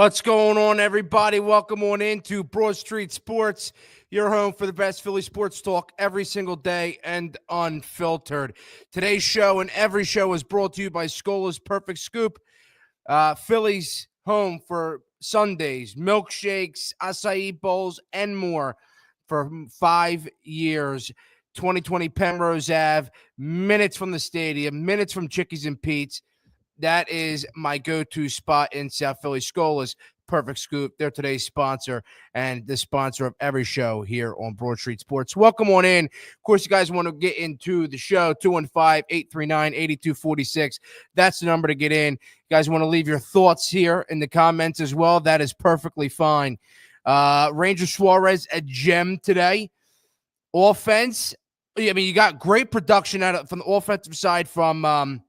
What's going on, everybody? Welcome on into Broad Street Sports, your home for the best Philly sports talk every single day and unfiltered. Today's show and every show is brought to you by Scola's Perfect Scoop. Phillies home for Sundays, milkshakes, acai bowls, and more for 5 years. 2020 Penrose Ave, minutes from the stadium, minutes from Chickies and Pete's. That is my go-to spot in South Philly. Scola's Perfect Scoop. They're today's sponsor and the sponsor of every show here on Broad Street Sports. Welcome on in. Of course, you guys want to get into the show, 215-839-8246. That's the number to get in. You guys want to leave your thoughts here in the comments as well. That is perfectly fine. Ranger Suarez, a gem today. Offense, I mean, you got great production from the offensive side from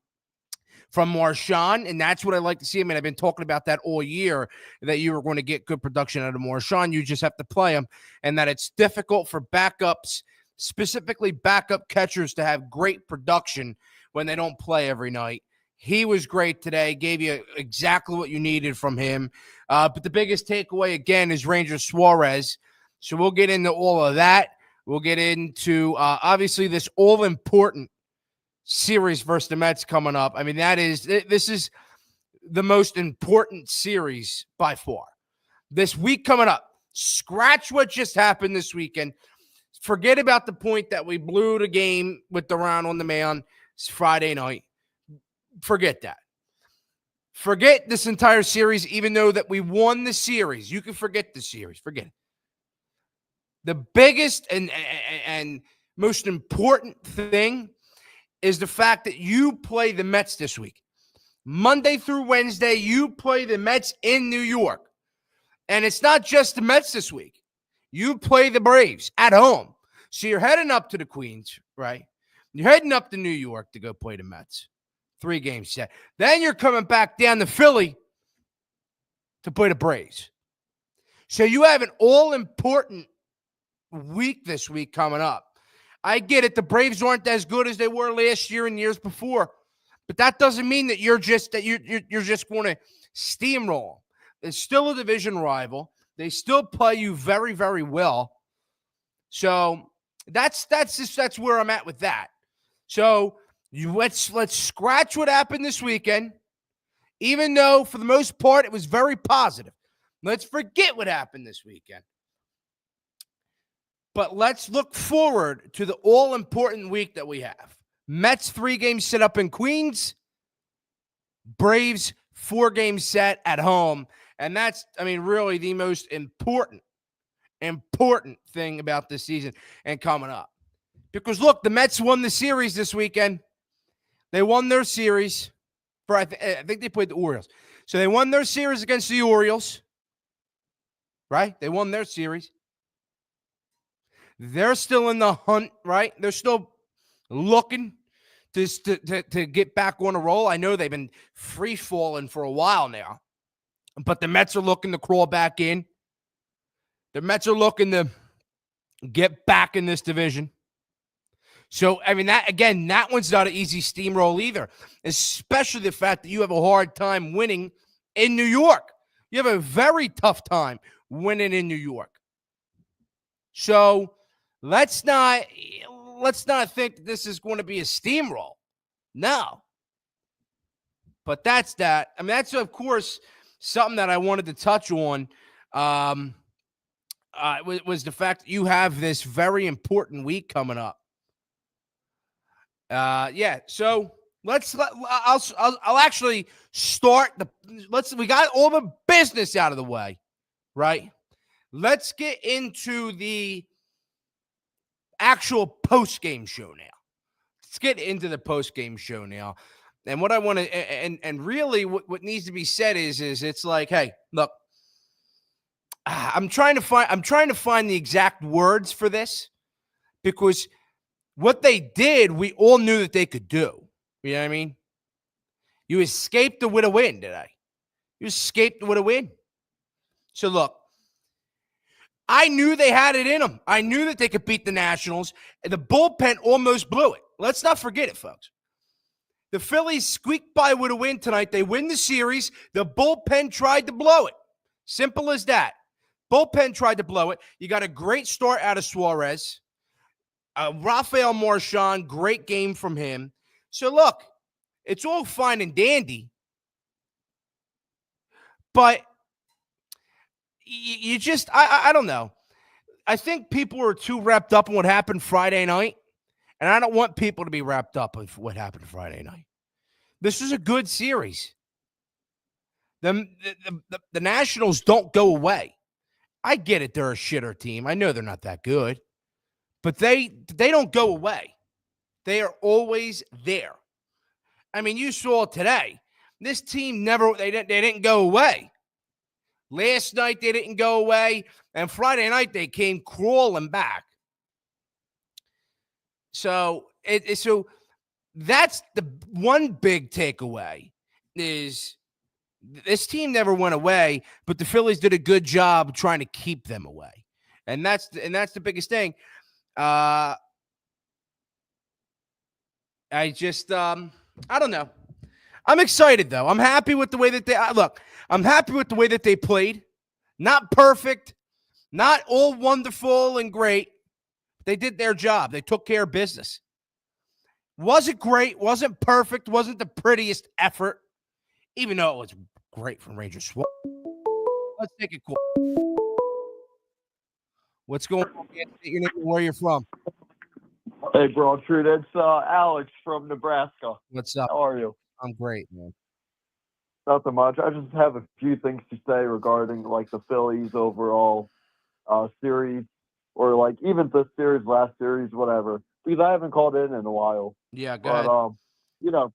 Marchand, and that's what I like to see. I mean, I've been talking about that all year, that you were going to get good production out of Marchand. You just have to play him, and that it's difficult for backups, specifically backup catchers, to have great production when they don't play every night. He was great today, gave you exactly what you needed from him. But the biggest takeaway, again, is Ranger Suarez. So we'll get into all of that. We'll get into, obviously, this all-important series versus the Mets coming up. I mean, this is the most important series by far. This week coming up, scratch what just happened this weekend. Forget about the point that we blew the game with Duran on the mound Friday night. Forget that. Forget this entire series, even though that we won the series. You can forget the series. Forget it. The biggest and most important thing is the fact that you play the Mets this week. Monday through Wednesday, you play the Mets in New York. And it's not just the Mets this week. You play the Braves at home. So you're heading up to the Queens, right? You're heading up to New York to go play the Mets. 3 games set. Then you're coming back down to Philly to play the Braves. So you have an all-important week this week coming up. I get it. The Braves aren't as good as they were last year and years before, but that doesn't mean that you're just going to steamroll. It's still a division rival. They still play you very, very well. So that's where I'm at with that. So let's scratch what happened this weekend, even though for the most part it was very positive. Let's forget what happened this weekend. But let's look forward to the all-important week that we have. Mets 3 games set up in Queens. Braves 4 games set at home. And that's, I mean, really the most important thing about this season and coming up. Because, look, the Mets won the series this weekend. They won their series. I think they played the Orioles. So they won their series against the Orioles. Right? They won their series. They're still in the hunt, right? They're still looking to get back on a roll. I know they've been free-falling for a while now, but the Mets are looking to crawl back in. The Mets are looking to get back in this division. So, I mean, that one's not an easy steamroll either, especially the fact that you have a hard time winning in New York. You have a very tough time winning in New York. So, let's not think that this is going to be a steamroll. No. But that's that. I mean, that's, of course, something that I wanted to touch on. Was the fact that you have this very important week coming up. So I'll actually start we got all the business out of the way, right? Let's get into the actual post-game show now. Let's get into the post-game show now. And what I want to, and really what needs to be said is it's like, hey, look, I'm trying to find the exact words for this, because what they did, we all knew that they could do. You know what I mean? You escaped with a win today. You escaped with a win. So look, I knew they had it in them. I knew that they could beat the Nationals, and the bullpen almost blew it. Let's not forget it, folks. The Phillies squeaked by with a win tonight. They win the series. The bullpen tried to blow it. Simple as that. Bullpen tried to blow it. You got a great start out of Suarez. Rafael Marchand, great game from him. So, look, it's all fine and dandy, but you just, I don't know. I think people are too wrapped up in what happened Friday night, and I don't want people to be wrapped up with what happened Friday night. This is a good series. The Nationals don't go away. I get it. They're a shitter team. I know they're not that good, but they don't go away. They are always there. I mean, you saw today. This team they didn't go away. Last night they didn't go away, and Friday night they came crawling back. So so that's the one big takeaway is this team never went away, but the Phillies did a good job trying to keep them away, and that's the biggest thing. I just I don't know. I'm excited though. I'm happy with the way that I'm happy with the way that they played. Not perfect, not all wonderful and great. They did their job. They took care of business. Wasn't great, wasn't perfect, wasn't the prettiest effort, even though it was great from Ranger Suarez. Let's take a call. What's going on? Your name and where you're from? Hey, bro, Trude, it's Alex from Nebraska. What's up? How are you? I'm great, man. Nothing much. I just have a few things to say regarding like the Phillies overall series, or like even this series, last series, whatever. Because I haven't called in a while. Yeah, go ahead. You know,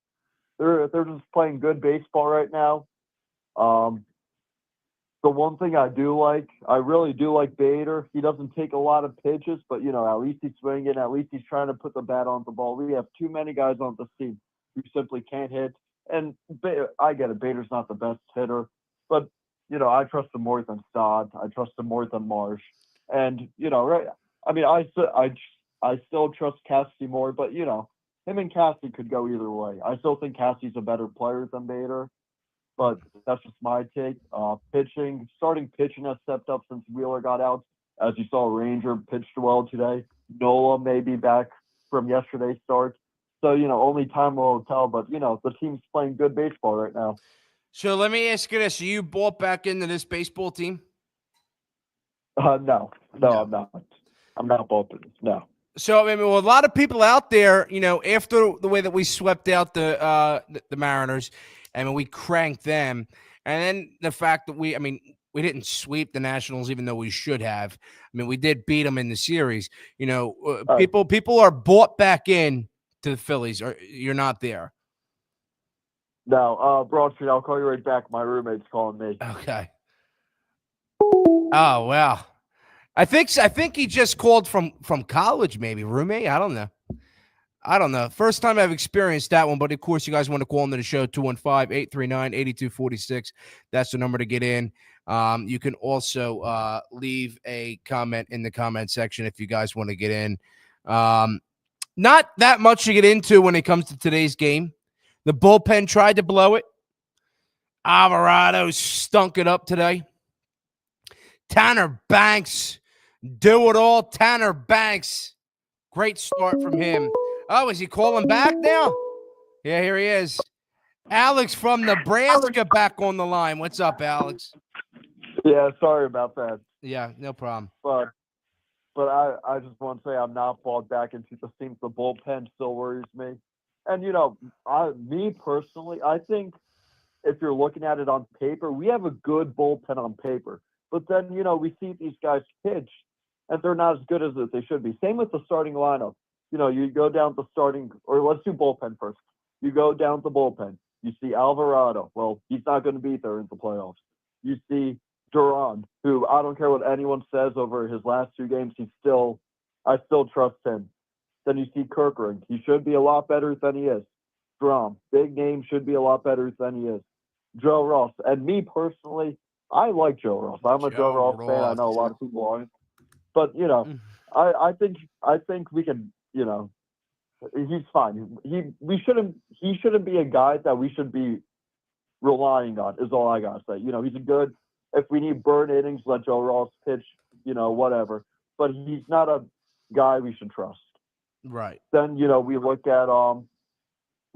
they're just playing good baseball right now. The one thing I really do like Bader. He doesn't take a lot of pitches, but at least he's swinging. At least he's trying to put the bat on the ball. We have too many guys on the team who simply can't hit. And I get it. Bader's not the best hitter, but I trust him more than Sod. I trust him more than Marsh. And right. I mean, I still trust Cassidy more, but him and Cassidy could go either way. I still think Cassidy's a better player than Bader. But that's just my take. Starting pitching has stepped up since Wheeler got out. As you saw, Ranger pitched well today. Nola may be back from yesterday's start. So, only time will tell. But, the team's playing good baseball right now. So let me ask you this. Are you bought back into this baseball team? No, I'm not. I'm not bought into this, no. So, I mean, a lot of people out there, after the way that we swept out the Mariners, I mean, we cranked them. And then the fact that we didn't sweep the Nationals, even though we should have. I mean, we did beat them in the series. People are bought back in to the Phillies. Or you're not there. No, Broad Street, I'll call you right back. My roommate's calling me. Okay. Oh, wow. I think he just called from college, maybe. Roommate? I don't know. First time I've experienced that one, but of course, you guys want to call into the show, 215-839-8246. That's the number to get in. You can also leave a comment in the comment section if you guys want to get in. Not that much to get into when it comes to today's game. The bullpen tried to blow it. Alvarado stunk it up today. Tanner Banks, do it all. Tanner Banks. Great start from him. Oh, is he calling back now? Yeah, here he is. Alex from Nebraska back on the line. What's up, Alex? Yeah, sorry about that. Yeah, no problem. But I just want to say I'm not bought back into the team. The bullpen still worries me. And, me personally, I think if you're looking at it on paper, we have a good bullpen on paper. But then, we see these guys pitch, and they're not as good as they should be. Same with the starting lineup. You go down the starting, or let's do bullpen first. You go down the bullpen. You see Alvarado. Well, he's not going to be there in the playoffs. You see Duran, who I don't care what anyone says over his last 2 games, I still trust him. Then you see Kirkering. He should be a lot better than he is. Strom, big name, should be a lot better than he is. Joe Ross. And me personally, I like Joe Ross. I'm a Joe Ross fan. I know a lot of people aren't. But, I think we can, he's fine. He shouldn't be a guy that we should be relying on, is all I gotta say. He's a good If we need burn innings, let Joe Ross pitch, whatever. But he's not a guy we should trust. Right. Then, we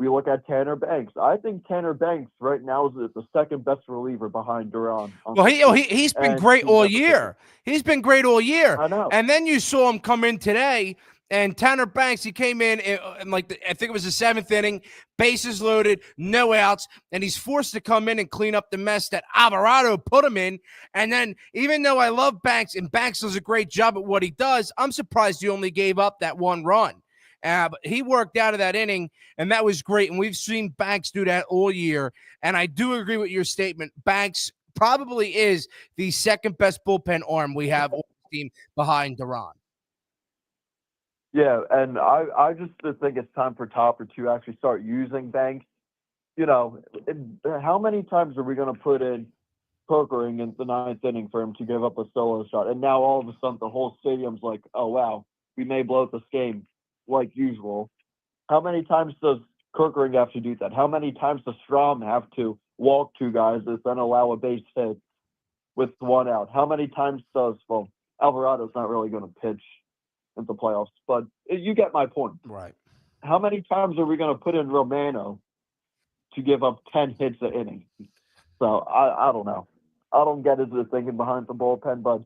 look at Tanner Banks. I think Tanner Banks right now is the second best reliever behind Duran. Well, he's been great all year. He's been great all year. I know. And then you saw him come in today, and Tanner Banks, he came in like I think it was the 7th inning, bases loaded, no outs, and he's forced to come in and clean up the mess that Alvarado put him in. And then even though I love Banks, and Banks does a great job at what he does, I'm surprised he only gave up that one run. But he worked out of that inning, and that was great. And we've seen Banks do that all year. And I do agree with your statement. Banks probably is the second best bullpen arm we have on the team behind Duran. Yeah, and I just think it's time for Topper to actually start using Banks. How many times are we going to put in Pokering in the 9th inning for him to give up a solo shot? And now all of a sudden the whole stadium's like, oh, wow, we may blow this game like usual. How many times does Kirkering have to do that? How many times does Strom have to walk 2 guys and then allow a base hit with 1 out? How many times does, Alvarado's not really going to pitch in the playoffs, but you get my point. Right. How many times are we going to put in Romano to give up 10 hits an inning? So I don't know. I don't get into the thinking behind the bullpen, but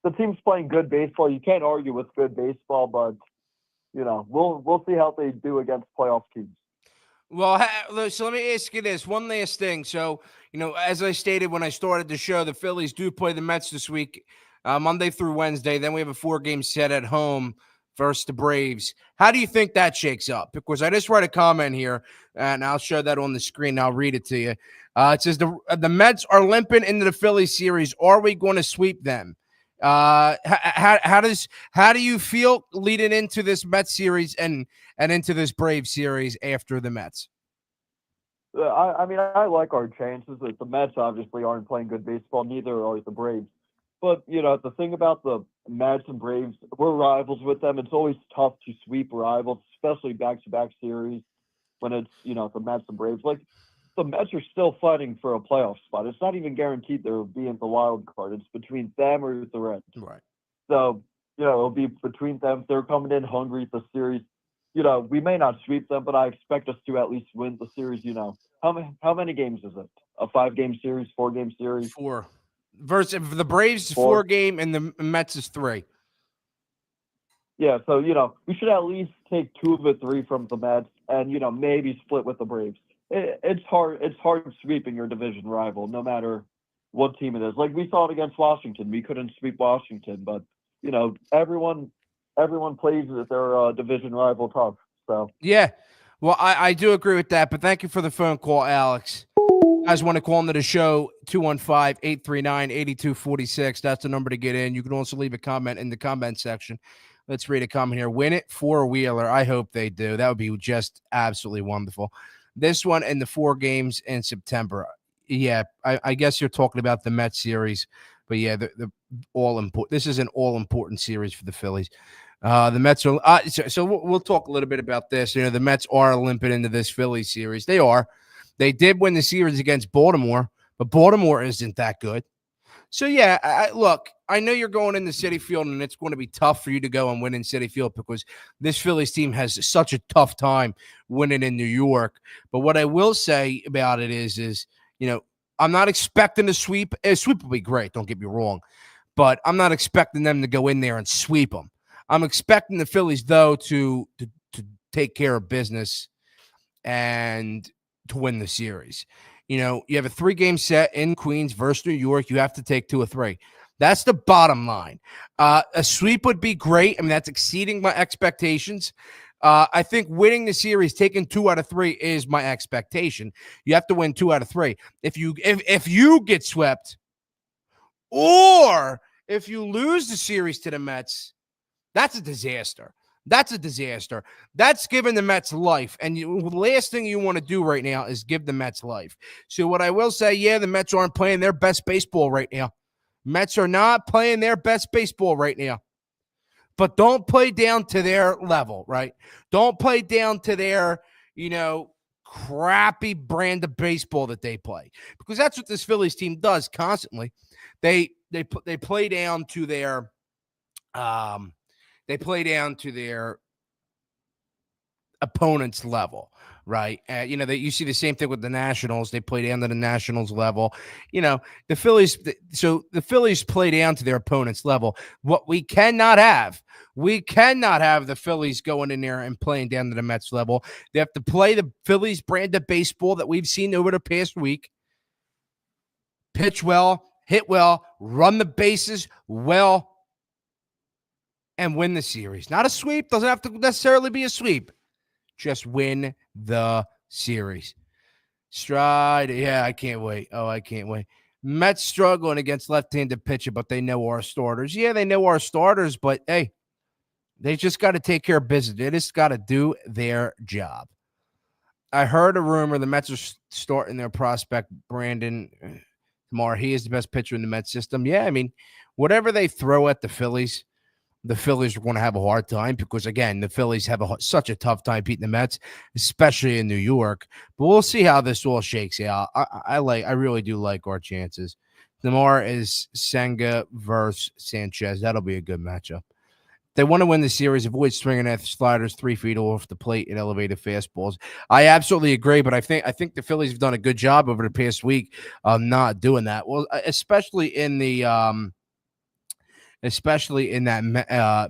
the team's playing good baseball. You can't argue with good baseball, but we'll see how they do against playoff teams. Well, so let me ask you this. One last thing. So, as I stated when I started the show, the Phillies do play the Mets this week, Monday through Wednesday. Then we have a 4-game set at home versus the Braves. How do you think that shakes up? Because I just read a comment here, and I'll show that on the screen. I'll read it to you. It says, the Mets are limping into the Phillies series. Are we going to sweep them? How do you feel leading into this Mets series and into this Braves series after the Mets? I mean, I like our chances. The Mets obviously aren't playing good baseball. Neither are the Braves. But, the thing about the Mets and Braves, we're rivals with them. It's always tough to sweep rivals, especially back-to-back series when it's, the Mets and Braves. Like, the Mets are still fighting for a playoff spot. It's not even guaranteed they'll be in the wild card. It's between them or the Reds. Right. So, it'll be between them. They're coming in hungry at the series. We may not sweep them, but I expect us to at least win the series. How many games is it? A 5-game series, 4-game series? 4. Versus the Braves is 4-game and the Mets is 3. Yeah, so we should at least take 2 of the 3 from the Mets, and maybe split with the Braves. It's hard sweeping your division rival, no matter what team it is. Like we saw it against Washington, we couldn't sweep Washington, but everyone plays their division rival tough. So yeah, well, I do agree with that. But thank you for the phone call, Alex. You guys want to call into the show, 215-839-8246. That's the number to get in. You can also leave a comment in the comment section. Let's read a comment here. Win it, 4-wheeler. I hope they do. That would be just absolutely wonderful. This one and the 4 games in September. Yeah, I guess you're talking about the Mets series. But, yeah, the all-important. This is an all-important series for the Phillies. The Mets are so we'll talk a little bit about this. The Mets are limping into this Phillies series. They are. They did win the series against Baltimore, but Baltimore isn't that good. So, yeah, look, I know you're going into Citi Field, and it's going to be tough for you to go and win in Citi Field because this Phillies team has such a tough time winning in New York. But what I will say about it is I'm not expecting a sweep. A sweep will be great, don't get me wrong, but I'm not expecting them to go in there and sweep them. I'm expecting the Phillies, though, to take care of business and to win the series. You have a 3-game set in Queens versus New York. You have to take 2 or 3. That's the bottom line. A sweep would be great. I mean, that's exceeding my expectations. I think winning the series, taking 2 out of 3 is my expectation. You have to win 2 out of 3. If you get swept or if you lose the series to the Mets, that's a disaster. That's a disaster. That's giving the Mets life. And the last thing you want to do right now is give the Mets life. So what I will say, yeah, the Mets aren't playing their best baseball right now. Mets are not playing their best baseball right now. But don't play down to their level, right? Don't play down to their, crappy brand of baseball that they play. Because that's what this Phillies team does constantly. they play down to their they play down to their opponent's level, right? You see the same thing with the Nationals. They play down to the Nationals level. The Phillies. So the Phillies play down to their opponent's level. What we cannot have the Phillies going in there and playing down to the Mets level. They have to play the Phillies brand of baseball that we've seen over the past week. Pitch well, hit well, run the bases well, and win the series. Not a sweep. Doesn't have to necessarily be a sweep. Just win the series. Stride. Yeah, I can't wait. Oh, I can't wait. Mets struggling against left-handed pitcher, but they know our starters. Yeah, they know our starters, but hey, they just got to take care of business. They just got to do their job. I heard a rumor the Mets are starting their prospect, Brandon Marr. He is the best pitcher in the Mets system. Yeah, I mean, whatever they throw at the Phillies are going to have a hard time because, again, the Phillies have such a tough time beating the Mets, especially in New York. But we'll see how this all shakes out. I really do like our chances. Namar is Senga versus Sanchez. That'll be a good matchup. They want to win the series, avoid swinging at sliders 3 feet off the plate and elevated fastballs. I absolutely agree, but I think the Phillies have done a good job over the past week of not doing that. Well, especially in that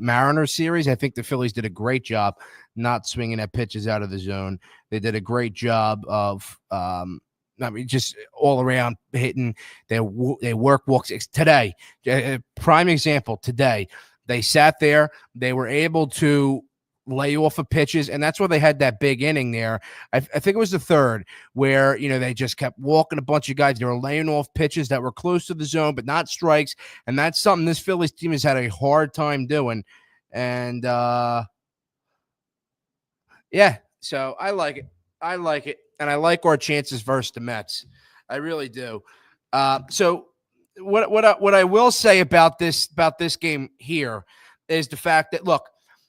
Mariners series. I think the Phillies did a great job not swinging at pitches out of the zone. They did a great job of, just all around hitting. They work walks today. Prime example today. They sat there. They were able to lay off of pitches, and that's why they had that big inning there. I think it was the third where, they just kept walking a bunch of guys. They were laying off pitches that were close to the zone, but not strikes, and that's something this Phillies team has had a hard time doing. And, yeah, so I like it. And I like our chances versus the Mets. I really do. So what I will say about this game here is the fact that, look,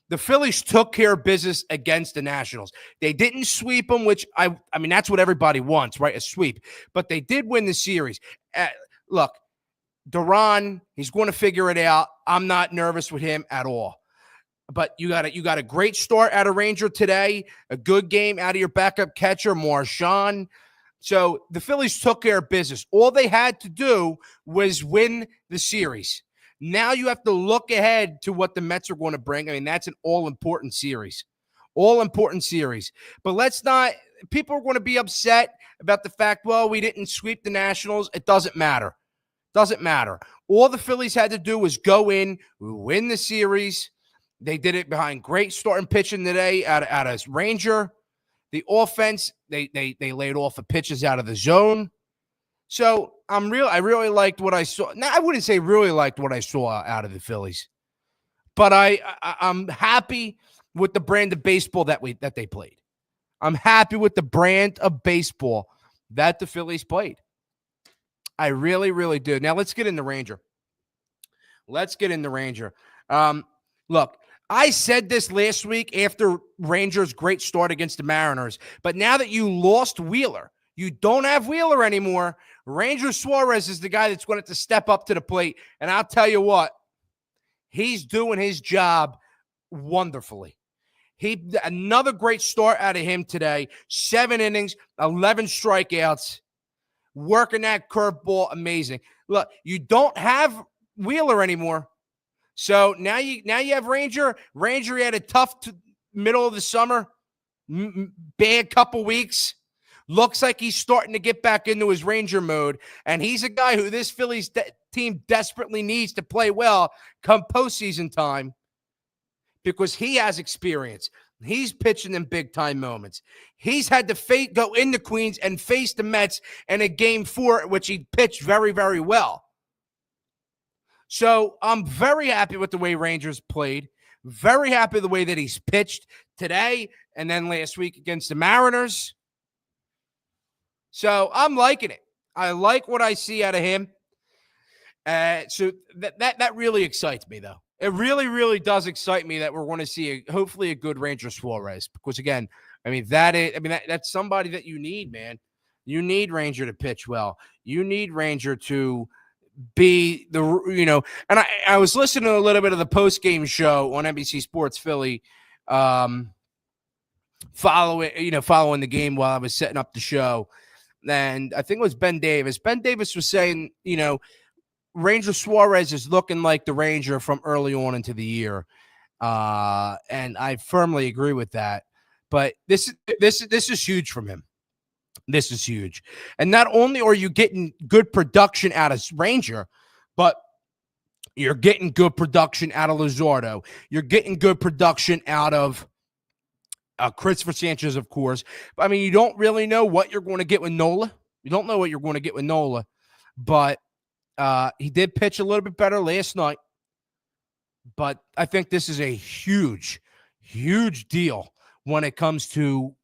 the Phillies took care of business against the Nationals. They didn't sweep them, which I mean, that's what everybody wants, right? A sweep. But they did win the series. Look, Duran, he's going to figure it out. I'm not nervous with him at all. But you got a great start out of Ranger today, a good game out of your backup catcher, Marchand. So the Phillies took care of business. All they had to do was win the series. Now you have to look ahead to what the Mets are going to bring. I mean, that's an all-important series. But let's not – people are going to be upset about the fact, well, we didn't sweep the Nationals. It doesn't matter. All the Phillies had to do was go in, win the series. They did it behind great starting pitching today out of Ranger. The offense, they laid off the pitches out of the zone. So I really liked what I saw. Now, I wouldn't say really liked what I saw out of the Phillies, but I'm happy with the brand of baseball that they played. I'm happy with the brand of baseball that the Phillies played. I really, really do. Now let's get in the Ranger. Look, I said this last week after Rangers' great start against the Mariners, but now that you lost Wheeler, you don't have Wheeler anymore. Ranger Suarez is the guy that's going to have to step up to the plate, and I'll tell you what, he's doing his job wonderfully. Another great start out of him today. 7 innings, 11 strikeouts, working that curveball, amazing. Look, you don't have Wheeler anymore. So now you have Ranger. Ranger had a tough middle of the summer, bad couple weeks. Looks like he's starting to get back into his Ranger mode, and he's a guy who this Phillies team desperately needs to play well come postseason time because he has experience. He's pitching in big-time moments. He's had to go into Queens and face the Mets in a Game 4, which he pitched very, very well. So I'm very happy with the way Rangers played. Very happy with the way that he's pitched today and then last week against the Mariners. So I'm liking it. I like what I see out of him. So that really excites me, though. It really, really does excite me that we're going to see hopefully a good Ranger Suarez. Because again, that's somebody that you need, man. You need Ranger to pitch well. You need Ranger to be the, and I was listening to a little bit of the post-game show on NBC Sports Philly, following the game while I was setting up the show. And I think it was Ben Davis. Ben Davis was saying, Ranger Suarez is looking like the Ranger from early on into the year. And I firmly agree with that. But this is huge from him. This is huge. And not only are you getting good production out of Ranger, but you're getting good production out of Luzardo. You're getting good production out of Christopher Sanchez, of course. I mean, you don't really know what you're going to get with Nola. You don't know what you're going to get with Nola. But he did pitch a little bit better last night. But I think this is a huge, huge deal when it comes to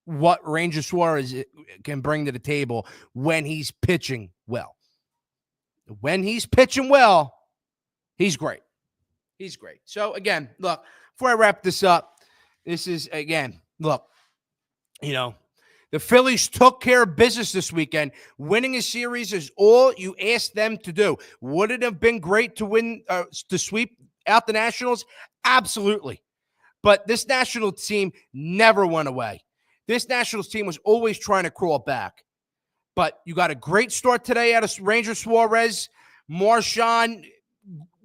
what Ranger Suarez can bring to the table when he's pitching well. When he's pitching well, he's great. He's great. So, again, look, before I wrap this up, this is, again, look, the Phillies took care of business this weekend. Winning a series is all you asked them to do. Would it have been great to win, to sweep out the Nationals? Absolutely. But this Nationals team never went away. This Nationals team was always trying to crawl back. But you got a great start today out of Ranger Suarez. Marchand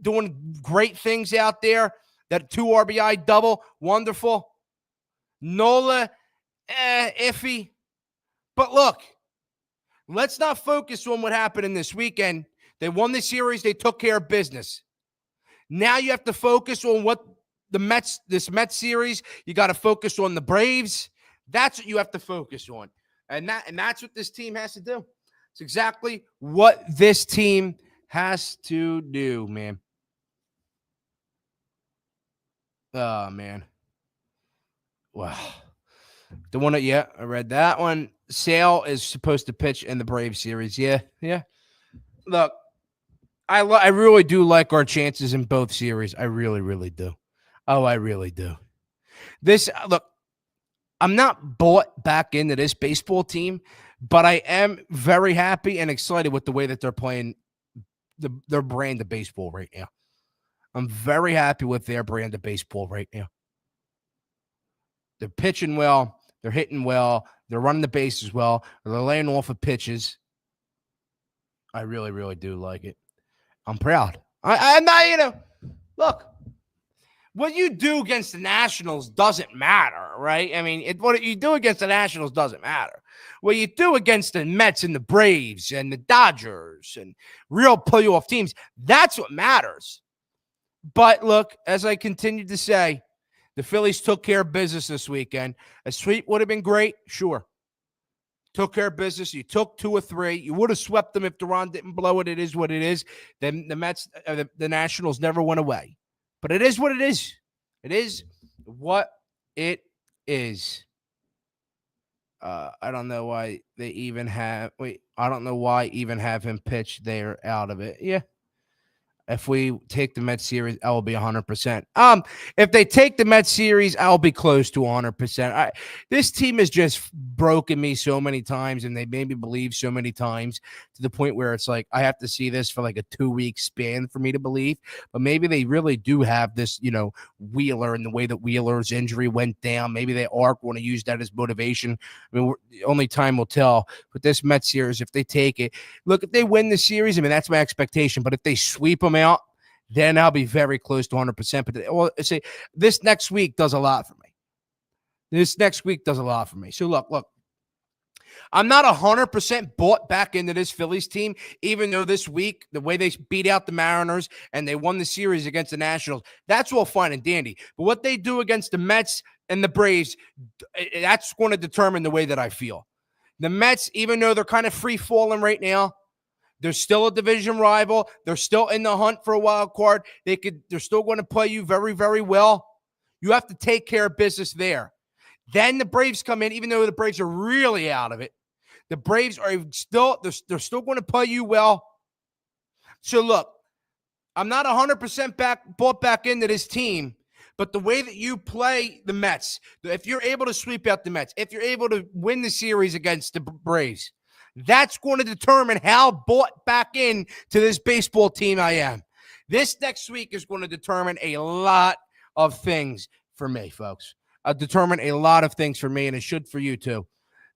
doing great things out there. That 2 RBI double, wonderful. Nola, iffy. But look, let's not focus on what happened in this weekend. They won the series. They took care of business. Now you have to focus on what this Mets series. You got to focus on the Braves. That's what you have to focus on. And that's what this team has to do. It's exactly what this team has to do, man. Oh, man. Wow. The one that, I read that one. Sale is supposed to pitch in the Brave series. Yeah. Look, I really do like our chances in both series. I really, really do. Oh, I really do. Look, I'm not bought back into this baseball team, but I am very happy and excited with the way that they're playing their brand of baseball right now. I'm very happy with their brand of baseball right now. They're pitching well. They're hitting well. They're running the bases well. They're laying off of pitches. I really, really do like it. I'm proud. I'm not, look, what you do against the Nationals doesn't matter, right? I mean, what you do against the Nationals doesn't matter. What you do against the Mets and the Braves and the Dodgers and real playoff teams, that's what matters. But look, as I continued to say, the Phillies took care of business this weekend. A sweep would have been great, sure. Took care of business. You took 2 or 3. You would have swept them if Duran didn't blow it. It is what it is. Then the Mets, the Nationals never went away. But it is what it is. It is what it is. I don't know why they even have. I don't know why even have him pitch there out of it. Yeah. If we take the Mets series, I will be 100%. If they take the Mets series, I'll be close to 100%. This team has just broken me so many times, and they made me believe so many times to the point where it's like I have to see this for like a 2-week span for me to believe. But maybe they really do have this, Wheeler and the way that Wheeler's injury went down. Maybe they are going to use that as motivation. I mean, only time will tell. But this Mets series, if they take it, look, if they win the series, I mean, that's my expectation. But if they sweep them out, then I'll be very close to 100%. But say this next week does a lot for me. So look, I'm not 100% bought back into this Phillies team, even though this week, the way they beat out the Mariners and they won the series against the Nationals, that's all fine and dandy. But what they do against the Mets and the Braves, that's going to determine the way that I feel. The Mets, even though they're kind of free-falling right now, they're still a division rival. They're still in the hunt for a wild card. They're still going to play you very, very well. You have to take care of business there. Then the Braves come in, even though the Braves are really out of it. The Braves are they're still going to play you well. So look, I'm not 100% bought back into this team, but the way that you play the Mets, if you're able to sweep out the Mets, if you're able to win the series against the Braves, That's going to determine how bought back in to this baseball team I am. This next week is going to determine a lot of things for me, folks. Determine a lot of things for me, and it should for you too.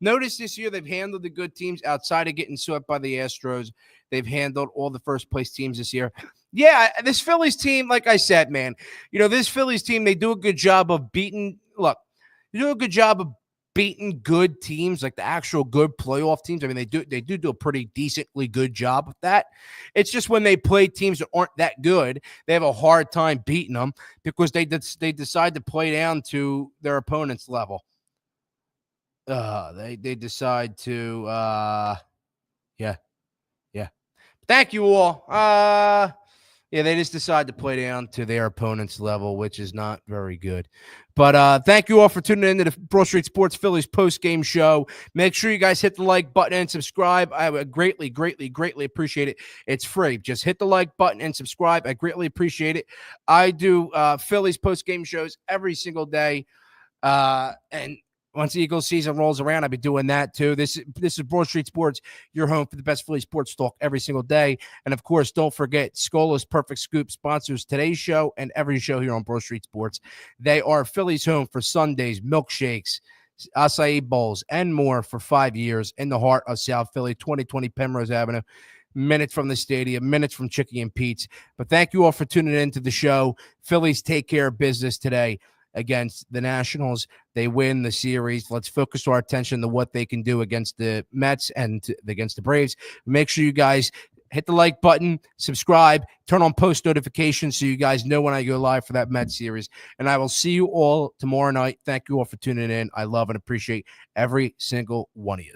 Notice this year they've handled the good teams outside of getting swept by the Astros. They've handled all the first place teams this year. Yeah, this Phillies team, like I said, man, this Phillies team, they do a good job of beating. Look, they do a good job of beating good teams, like the actual good playoff teams. I mean, they do a pretty decently good job with that. It's just when they play teams that aren't that good, they have a hard time beating them because they decide to play down to their opponent's level. They decide to yeah. Thank you all. Yeah, they just decide to play down to their opponent's level, which is not very good. But thank you all for tuning into the Broad Street Sports Phillies post-game show. Make sure you guys hit the like button and subscribe. I would greatly, greatly, greatly appreciate it. It's free. Just hit the like button and subscribe. I greatly appreciate it. I do Phillies post-game shows every single day. And once the Eagles season rolls around, I'll be doing that too. This is Broad Street Sports, your home for the best Philly sports talk every single day. And of course, don't forget, Scola's Perfect Scoop sponsors today's show and every show here on Broad Street Sports. They are Philly's home for Sundays, milkshakes, acai bowls, and more for 5 years in the heart of South Philly, 2020 Penrose Avenue. Minutes from the stadium, minutes from Chicky and Pete's. But thank you all for tuning into the show. Phillies take care of business today against the Nationals. They win the series. Let's focus our attention to what they can do against the Mets and against the Braves. Make sure you guys hit the like button, subscribe, turn on post notifications so you guys know when I go live for that Mets series. And I will see you all tomorrow night. Thank you all for tuning in. I love and appreciate every single one of you.